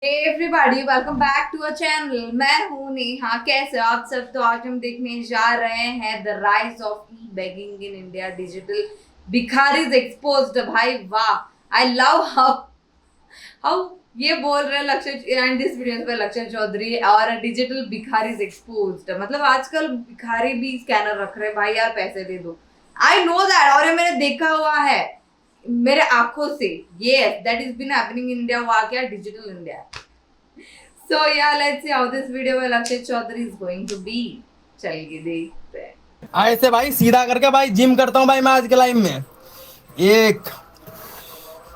Everybody welcome back to a channel. मैं हूं नेहा। कैसे हो आप सब? तो आज हम देखने जा रहे हैं the rise of e begging in India, digital भिखारीज एक्सपोज्ड। भाई वाह, आई लव हाउ हाउ ये बोल रहे लक्ष्य एंड दिस वीडियो पे लक्ष्य चौधरी और डिजिटल भिखारीज एक्सपोज्ड। मतलब आजकल भिखारी भी स्कैनर रख रहे हैं। भाई यार पैसे दे दो। आई नो दैट, और ये मैंने देखा हुआ है मेरे आंखों से। Yes, that is been happening in India. वहां क्या डिजिटल इंडिया। सो या let's see how this video में Lakshya Chaudhary is going to be. चलिए देखते हैं। ऐसे भाई सीधा करके भाई जिम करता हूँ भाई मैं आज के लाइफ में। एक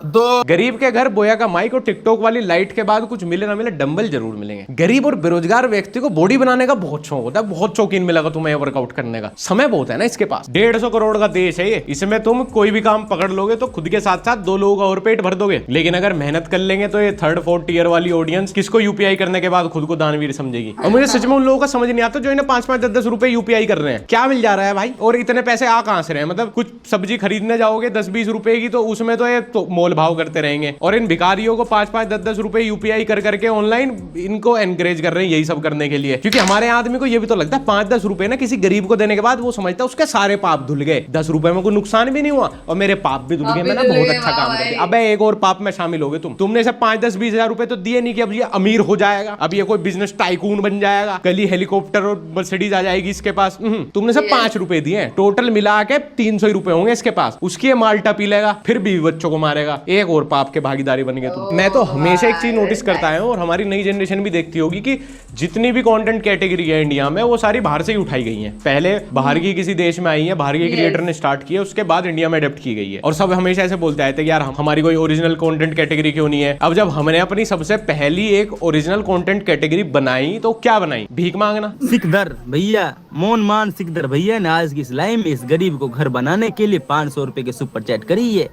दो गरीब के घर बोया का माइक और टिकटॉक वाली लाइट के बाद कुछ मिले ना मिले डंबल जरूर मिलेंगे। गरीब और बेरोजगार व्यक्ति को बॉडी बनाने का बहुत शौक होता है। बहुत शौकीन मिलेगा तुम्हें वर्कआउट करने का। समय बहुत है ना इसके पास। 150 करोड़ का देश है ये। इसमें तुम कोई भी काम पकड़ लोगे तो खुद के साथ साथ 2 लोगों का और पेट भर दोगे। लेकिन अगर मेहनत कर लेंगे तो ये 3rd 4th टीयर वाली ऑडियंस किसको यूपीआई करने के बाद खुद को दानवीर समझेगी। और मुझे सच में उन लोगों का समझ नहीं आता जो इन्हें 5-5 10-10 रुपए यूपीआई कर रहे हैं। क्या मिल जा रहा है भाई? और इतने पैसे आ कहां से रहे हैं? मतलब कुछ सब्जी खरीदने जाओगे 10-20 रुपए की, तो उसमें तो ये तो मोल भाव करते रहेंगे। और इन भिखारियों को 5-5 10-10 रुपए यूपीआई कर करके ऑनलाइन इनको एनकरेज कर रहे हैं यही सब करने के लिए। क्योंकि हमारे आदमी को ये भी तो लगता है 5-10 रुपए ना किसी गरीब को देने के बाद वो समझता है उसके सारे पाप धुल गए। 10 रुपए में कोई नुकसान भी नहीं हुआ और मेरे पाप भी धुल गए। मैंने बहुत अच्छा काम कर दिया। अब एक और पाप में शामिल हो गए तुमने इसे 5-10-20 हजार रुपए तो दिए नहीं कि अब ये अमीर हो जाएगा, अब ये कोई बिजनेस टाइकून बन जाएगा, कल ही हेलीकॉप्टर और मर्सिडीज आ जाएगी इसके पास। तुमने सिर्फ 5 रुपए दिए। टोटल मिला के 300 रुपए होंगे इसके पास। उसकी माल्टा पी लेगा, फिर भी बच्चों को मारेगा। एक और पाप के भागीदारी बन गए तुम। मैं तो हमेशा एक चीज नोटिस करता हूं और हमारी नई जनरेशन भी देखती होगी कि जितनी भी कंटेंट कैटेगरी है इंडिया में वो सारी बाहर से ही उठाई गई हैं। पहले बाहर की किसी देश में आई है, बाहर के क्रिएटर ने स्टार्ट किया, उसके बाद इंडिया में अडेप्ट की गई है। और सब हमेशा ऐसे बोलते आए थे कि यार हमारी कोई ओरिजिनल कंटेंट कैटेगरी क्यों नहीं है। अब जब हमने अपनी सबसे पहली एक ओरिजिनल कंटेंट कैटेगरी बनाई तो क्या बनाई? भीख मांगना। सिकदर भैया, मोन मान सिकदर भैया ने आज की इस लाइव में इस गरीब को घर बनाने के लिए 500 रुपए के सुपर चैट करी है।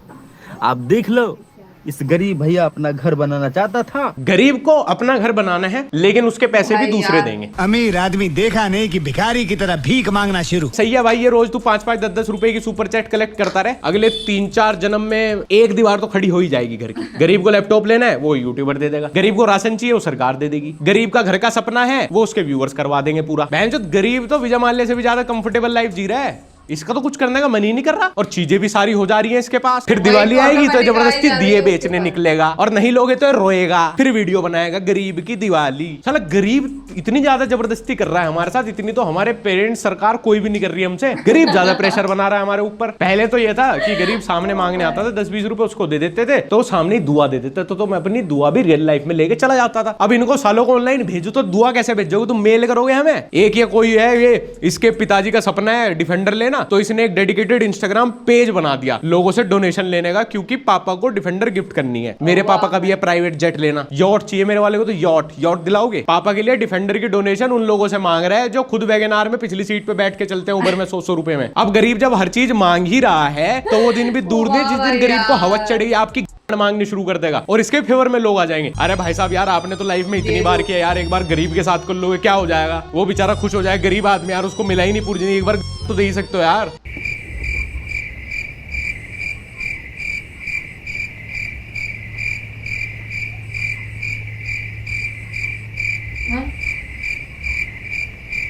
आप देख लो, इस गरीब भैया अपना घर बनाना चाहता था। गरीब को अपना घर बनाना है लेकिन उसके पैसे भी दूसरे देंगे। अमीर आदमी देखा नहीं कि भिखारी की तरह भीख मांगना शुरू। सही है भाई, ये रोज तू 5-5 10-10 रुपए की सुपर चैट कलेक्ट करता रहे। अगले 3-4 जन्म में एक दीवार तो खड़ी हो ही जाएगी घर की। गरीब को लैपटॉप लेना है वो यूट्यूबर दे देगा। गरीब को राशन चाहिए वो सरकार दे देगी। गरीब का घर का सपना है वो उसके व्यूअर्स करवा देंगे पूरा। बहनचोद गरीब तो विजय माल्या से भी ज्यादा कंफर्टेबल लाइफ जी रहा है। इसका तो कुछ करने का मन ही नहीं कर रहा और चीजें भी सारी हो जा रही हैं इसके पास। फिर दिवाली आएगी तो जबरदस्ती दिए बेचने निकलेगा और नहीं लोगे तो रोएगा, फिर वीडियो बनाएगा गरीब की दिवाली। साला गरीब इतनी ज्यादा जबरदस्ती कर रहा है हमारे साथ, इतनी तो हमारे पेरेंट्स सरकार कोई भी नहीं कर रही हमसे। गरीब ज्यादा प्रेशर बना रहा है हमारे ऊपर। पहले तो ये था कि गरीब सामने मांगने आता था 10-20 रुपए उसको दे देते थे तो सामने ही दुआ दे देते तो मैं अपनी दुआ भी रियल लाइफ में लेके चला जाता था। अब इनको सालों को ऑनलाइन भेजो तो दुआ कैसे भेजोगे? तुम मेल करोगे हमें? एक ये कोई है, ये इसके पिताजी का सपना है डिफेंडर लेना, तो इसने एक डेडिकेटेड इंस्टाग्राम पेज बना दिया लोगों से डोनेशन लेने का, क्योंकि पापा को डिफेंडर गिफ्ट करनी है। मेरे पापा का भी है प्राइवेट जेट लेना, यॉट चाहिए मेरे वाले को तो यॉट दिलाओगे। पापा के लिए डिफेंडर की डोनेशन उन लोगों से मांग रहा है जो खुद वैगनार में पिछली सीट पे बैठ के चलते हैं उबर में 100 रुपए में। अब गरीब जब हर चीज मांग ही रहा है तो वो दिन भी दूर नहीं जिस दिन गरीब को हवस चढ़ेगी आपकी मांगनी शुरू कर देगा और इसके फेवर में लोग आ जाएंगे। अरे भाई साहब यार, आपने तो लाइफ में इतनी बार किया यार, एक बार गरीब के साथ कर लोगे क्या हो जाएगा? वो बेचारा खुश हो जाएगा। गरीब आदमी यार, उसको मिला ही नहीं पूरी जिंदगी, एक बार तो दे ही सकते हो यार।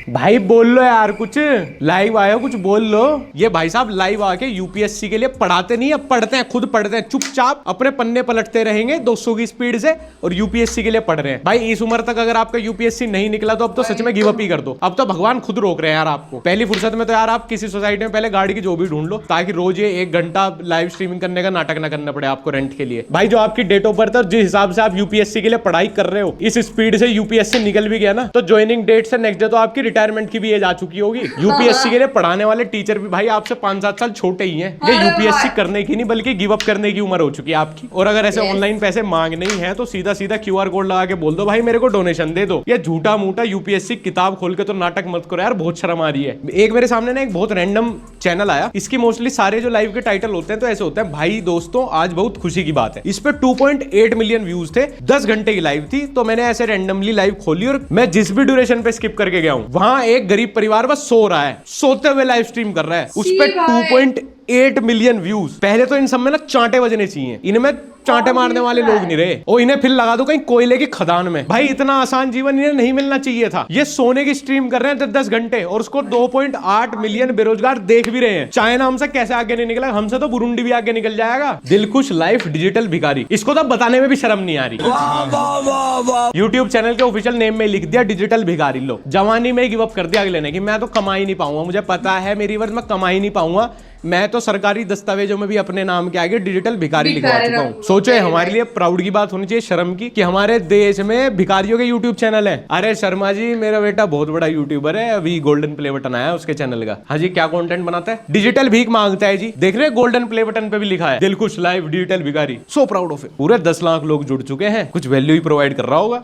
भाई बोल लो यार, कुछ लाइव आया, कुछ बोल लो। ये भाई साहब लाइव आके यूपीएससी के लिए पढ़ाते नहीं है, पढ़ते हैं, खुद पढ़ते हैं, चुपचाप अपने पन्ने पलटते रहेंगे 200 की स्पीड से और यूपीएससी के लिए पढ़ रहे हैं। भाई इस उम्र तक अगर आपका यूपीएससी नहीं निकला तो अब तो सच में गिव अप ही कर दो। अब तो भगवान खुद रोक रहे हैं यार आपको। पहली फुर्सत में तो यार आप किसी सोसाइटी में पहले गाड़ी की जो भी ढूंढ लो ताकि रोज ये 1 घंटा लाइव स्ट्रीमिंग करने का नाटक ना करना पड़े आपको रेंट के लिए। भाई जो आपकी डेट ऑफ बर्थ है, जिस हिसाब से आप यूपीएससी के लिए पढ़ाई कर रहे हो, इस स्पीड से यूपीएससी निकल भी गया ना तो ज्वाइनिंग डेट से नेक्स्ट डे तो आपकी रिटायरमेंट की भी एज आ चुकी होगी। यूपीएससी के लिए पढ़ाने वाले टीचर भी भाई आपसे 5-7 साल छोटे ही हैं। ये यूपीएससी करने की नहीं बल्कि गिव अप करने की उम्र हो चुकी है आपकी। और अगर ऐसे ऑनलाइन पैसे मांगने ही है तो सीधा सीधा क्यूआर कोड लगा के बोल दो भाई मेरे को डोनेशन दे दो। ये झूठा मूठा यूपीएससी किताब खोल के तो नाटक मत करो यार, बहुत शर्म आ रही है। एक मेरे सामने ना एक बहुत रैंडम चैनल आया, इसकी मोस्टली सारे जो लाइव के टाइटल होते हैं तो ऐसे होते हैं, भाई दोस्तों आज बहुत खुशी की बात है। इस पे 2.8 मिलियन व्यूज थे, 10 घंटे की लाइव थी। तो मैंने ऐसे रैंडमली लाइव खोली और मैं जिस भी ड्यूरेशन पे स्किप करके गया हूं वहां एक गरीब परिवार बस सो रहा है, सोते हुए लाइव स्ट्रीम कर रहा है। उस पे 8 मिलियन व्यूज। पहले तो इन सब में ना चांटे बजने चाहिए, इनमें चांटे मारने वाले लोग नहीं रहे। और इन्हें फिर लगा दो कहीं कोयले की खदान में। भाई इतना आसान जीवन इन्हें नहीं मिलना चाहिए था। ये सोने की स्ट्रीम कर रहे हैं 10-10 घंटे और उसको 2.8 मिलियन बेरोजगार देख भी रहे हैं। चाइना हमसे कैसे आगे नहीं निकला, हमसे तो बुरुंडी भी आगे निकल जाएगा। दिलखुश लाइफ डिजिटल भिखारी, इसको तो बताने में भी शर्म नहीं आ रही। यूट्यूब चैनल के ऑफिशियल नेम में लिख दिया डिजिटल भिखारी। लो जवानी में गिव अप कर दिया अगले ने कि मैं तो कमा ही नहीं पाऊंगा, मुझे पता है मेरी वर्ष में कमा ही नहीं पाऊंगा, मैं तो सरकारी दस्तावेजों में भी अपने नाम के आगे डिजिटल भिखारी लिखवा चुका हूँ। सोचो हमारे लिए प्राउड की बात होनी चाहिए, शर्म की, कि हमारे देश में भिखारियों के यूट्यूब चैनल है। अरे शर्मा जी मेरा बेटा बहुत बड़ा यूट्यूबर है, अभी गोल्डन प्ले बटन आया उसके चैनल का। हाँ जी क्या कंटेंट बनाता है, डिजिटल भीख मांगता है जी। देख रहे गोल्डन प्ले बटन पे भी लिखा है दिलखुश लाइव डिजिटल भिखारी। So proud of it. पूरे 10 लाख लोग जुड़ चुके हैं, कुछ वैल्यू ही प्रोवाइड कर रहा होगा।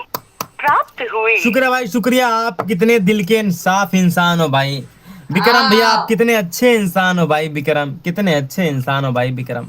प्राप्त हुए। शुक्रिया भाई शुक्रिया, आप कितने दिल के इंसाफ इंसान हो भाई विक्रम भैया, आप कितने अच्छे इंसान हो भाई विक्रम, कितने अच्छे इंसान हो भाई विक्रम।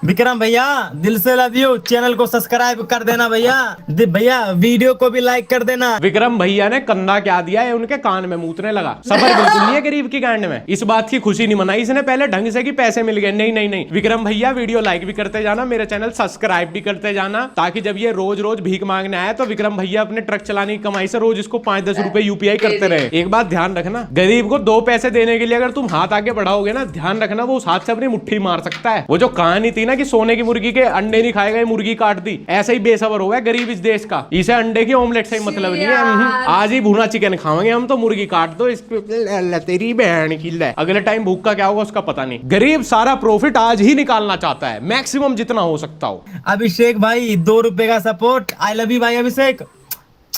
विक्रम भैया दिल से लव यू, चैनल को सब्सक्राइब कर देना भैया, भैया वीडियो को भी लाइक कर देना। विक्रम भैया ने कंधा क्या दिया है, उनके कान में मूतने लगा। सबर बिल्कुल नहीं है गरीब की गांड में। इस बात की खुशी नहीं मनाई इसने पहले ढंग से कि पैसे मिल गए, नहीं नहीं नहीं। विक्रम भैया वीडियो लाइक भी करते जाना, मेरे चैनल सब्सक्राइब भी करते जाना, ताकि जब ये रोज रोज भीख मांगने आए तो विक्रम भैया अपने ट्रक चलाने की कमाई से रोज इसको 5-10 रुपए यूपीआई करते रहे। एक बात ध्यान रखना, गरीब को 2 पैसे देने के लिए अगर तुम हाथ आगे बढ़ाओगे ना, ध्यान रखना वो उस हाथ से अपनी मुट्ठी मार सकता है। वो जो कहानी थी ना कि सोने की मुर्गी के अंडे नहीं खाएगा, मुर्गी काट दी, ऐसा ही बेसबर हो गया गरीब इस देश का। इसे अंडे की ऑमलेट से मतलब नहीं है, आज ही भुना चिकन खाएंगे हम तो, मुर्गी काट दो इस पे तेरी बहन की। अगले टाइम भूख का क्या होगा उसका पता नहीं। गरीब सारा प्रॉफिट आज ही निकालना चाहता है, मैक्सिमम जितना हो सकता हो। अभिषेक भाई 2 रुपए का सपोर्ट, आई लव यू भाई अभिषेक।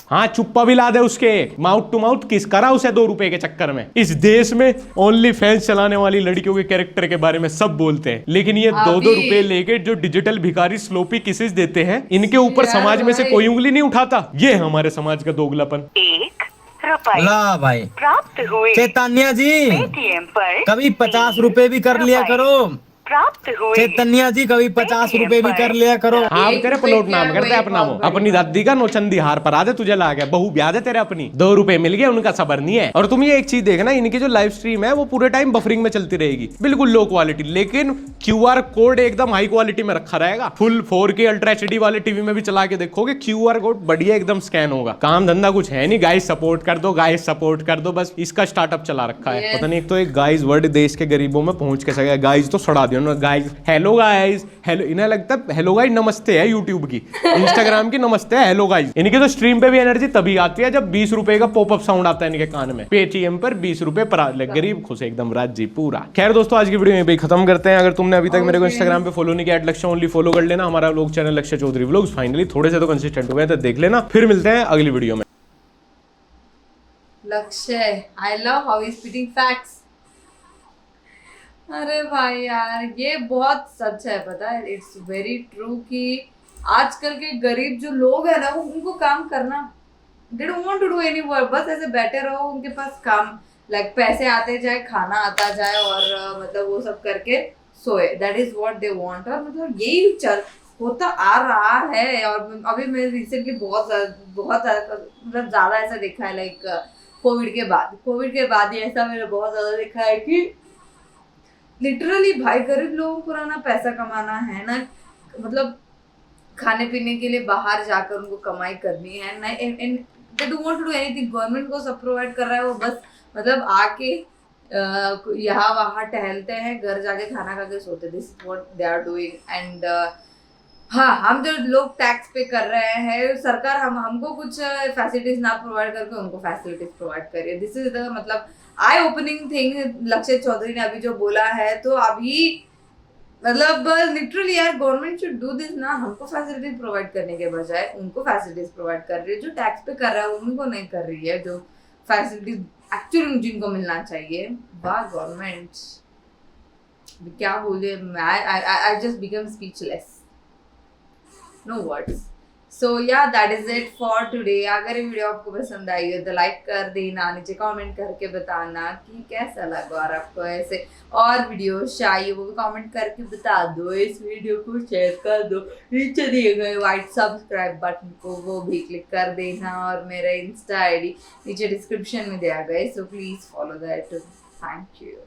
हाँ चुप्पा भी ला दे उसके, माउथ टू माउथ किस करा उसे 2 रुपए के चक्कर में। इस देश में ओनली फैंस चलाने वाली लड़कियों के कैरेक्टर के बारे में सब बोलते हैं, लेकिन ये 2-2 रुपए लेके जो डिजिटल भिखारी स्लोपी किसेस देते हैं, इनके ऊपर समाज में से कोई उंगली नहीं उठाता। ये हमारे समाज का दोगलापन। 1 रुपए ला भाई प्राप्त हुए। चैतन्या जी पेटीएम पर कभी 50 रुपए भी कर लिया करो। प्राप्त हुए। चैतन्या जी कभी 50 रुपए भी कर लिया करो। हाँ तेरे प्लॉट नाम करते अपना वो, अपनी दादी का नौचंदी हार पर आदे तुझे ला गया, बहु ब्याह दे तेरे अपनी, 2 रुपए मिल गए, उनका सबर नहीं है। और तुम ये एक चीज देखना, इनकी जो लाइव स्ट्रीम है वो पूरे टाइम बफरिंग में चलती रहेगी, बिल्कुल लो क्वालिटी, लेकिन QR कोड एकदम हाई क्वालिटी में रखा रहेगा। फुल 4K अल्ट्रा HD वाले टीवी में भी चला के देखोगे QR कोड बढ़िया एकदम स्कैन होगा। काम धंधा कुछ है नहीं, गाइस सपोर्ट कर दो, गाइस सपोर्ट कर दो, बस इसका स्टार्टअप चला रखा है। पता नहीं, एक तो एक गाइस वर्ड देश के गरीबों में पहुंच कैसे गया। गाइस तो सड़ा दिया उन्होंने, गाइस हेलो गाइस, हेलो इन्हें लगता है हेलो गाइस नमस्ते है यूट्यूब की, इंस्टाग्राम की नमस्ते है हेलो गाइस। इनकी तो स्ट्रीम पे भी एनर्जी तभी आती है जब 20 रुपए का पॉपअप साउंड आता है इनके कान में। पेटीएम पर 20 रुपए पर गरीब खुश एकदम राज्य पूरा। खैर दोस्तों आज की वीडियो यहीं पे खत्म करते हैं। अगर तुमने अभी तक मेरे को इंस्टाग्राम पे फॉलो नहीं किया, @लक्ष्य ओनली फॉलो कर लेना। हमारा व्लॉग चैनल लक्ष्य चौधरी व्लॉग्स फाइनली थोड़े से तो कंसिस्टेंट हो गए, तो देख लेना। फिर मिलते हैं अगली वीडियो में। लक्ष्य, I love how he speaking facts. अरे भाई यार ये बहुत सच है, पता है, इट्स वेरी ट्रू कि आजकल के गरीब जो लोग है ना, वो उनको काम करना, they don't want to do any work, बस ऐसे बैठे रहो, उनके पास काम लाइक पैसे आते जाए, खाना आता जाए और मतलब वो सब करके सोए, that is what they want. और मतलब यही चल होता आ रहा है। और अभी मैं रिसेंटली बहुत मतलब ज्यादा ऐसा देखा है, लाइक कोविड के बाद ही ऐसा मैंने बहुत ज्यादा देखा है कि लिटरली भाई गरीब लोगों को ना पैसा कमाना है ना, मतलब खाने पीने के लिए बाहर जाकर उनको कमाई करनी है ना, they don't want to do anything. Government को सब प्रोवाइड कर रहा है, वो बस मतलब आके यहाँ वहाँ टहलते हैं, घर जाके खाना खा के सोते। This is what they are doing. And हाँ, हम जो लोग टैक्स पे कर रहे हैं, सरकार हमको कुछ फैसिलिटीज ना प्रोवाइड करके उनको फैसिलिटीज प्रोवाइड कर रही है। दिस इज द मतलब आई ओपनिंग थिंग लक्ष्य चौधरी ने अभी जो बोला है। तो अभी मतलब लिटरली यार गवर्नमेंट शुड डू दिस ना, हमको फैसिलिटीज प्रोवाइड करने के बजाय उनको फैसिलिटीज प्रोवाइड कर रही है। जो टैक्स पे कर रहा है उनको नहीं कर रही है, जो फैसिलिटीज एक्चुअली जिनको मिलना चाहिए। वाह गवर्नमेंट, क्या बोले, I just become speechless, no words. So yeah that is it for today. अगर ये वीडियो आपको पसंद आई हो तो लाइक कर देना, नीचे कमेंट करके बताना कि कैसा लगा, और आपको ऐसे और वीडियो चाहिए वो भी कमेंट करके बता दो। इस वीडियो को शेयर कर दो, नीचे दिए गए व्हाइट सब्सक्राइब बटन को वो भी क्लिक कर देना, और मेरा इंस्टा ID नीचे डिस्क्रिप्शन में दिया गया है, so please follow that. Thank you.